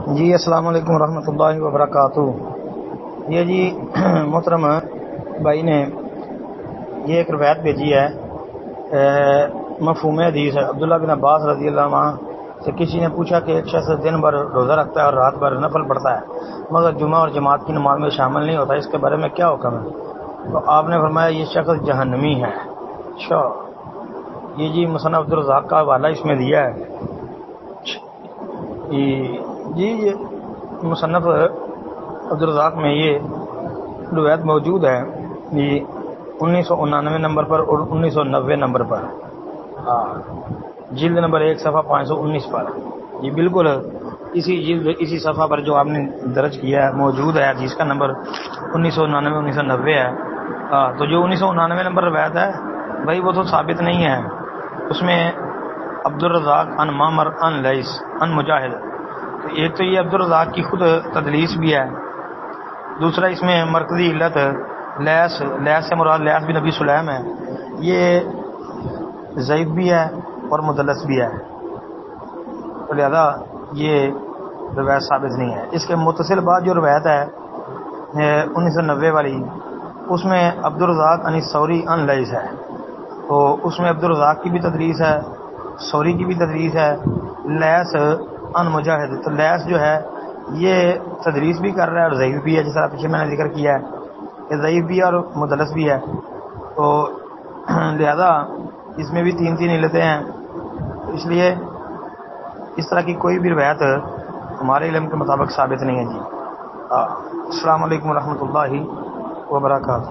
جی السلام علیکم ورحمۃ اللہ وبرکاتہ۔ یہ جی محترم بھائی نے یہ ایک روایت بھیجی ہے، مفہوم حدیث ہے۔ عبداللہ بن عباس رضی اللہ عنہ سے کسی نے پوچھا کہ ایک شخص دن بھر روزہ رکھتا ہے اور رات بھر نفل پڑھتا ہے مگر جمعہ اور جماعت کی نماز میں شامل نہیں ہوتا، اس کے بارے میں کیا حکم ہے؟ تو آپ نے فرمایا یہ شخص جہنمی ہے۔ اچھا، یہ جی مصنف عبدالرزاق کا حوالہ اس میں دیا ہے۔ جی یہ مصنف عبدالرزاق میں یہ روایت موجود ہے، یہ 1999 نمبر پر اور 1990 نمبر پر، جلد نمبر 1 صفحہ 519 پر، یہ بالکل اسی جلد اسی صفحہ پر جو آپ نے درج کیا ہے موجود ہے۔ حدیث کا نمبر 1999 1990 ہے۔ تو جو 1999 نمبر روایت ہے بھائی وہ تو ثابت نہیں ہے، اس میں عبدالرزاق ان معمر ان لیث ان مجاہد، تو ایک تو یہ عبدالرزاق کی خود تدلیس بھی ہے، دوسرا اس میں مرکزی علت لیث سے مراد لیث بن ابی سلیم ہے، یہ ضعیف بھی ہے اور مدلس بھی ہے، تو لہذا یہ روایت ثابت نہیں ہے۔ اس کے متصل بعد جو روایت ہے 1990 والی، اس میں عبدالرزاق ان ثوری ان لیث ہے، تو اس میں عبدالرزاق کی بھی تدلیس ہے، ثوری کی بھی تدلیس ہے، لیث ان مجاہد، تو لیث جو ہے یہ تدلیس بھی کر رہا ہے اور ضعیف بھی ہے، جس طرح پیچھے میں نے ذکر کیا ہے کہ ضعیف بھی ہے اور مدلس بھی ہے، تو لہذا اس میں بھی تین علتیں ہیں، اس لیے اس طرح کی کوئی بھی روایت ہمارے علم کے مطابق ثابت نہیں ہے جی۔ السلام علیکم ورحمۃ اللہ وبرکاتہ۔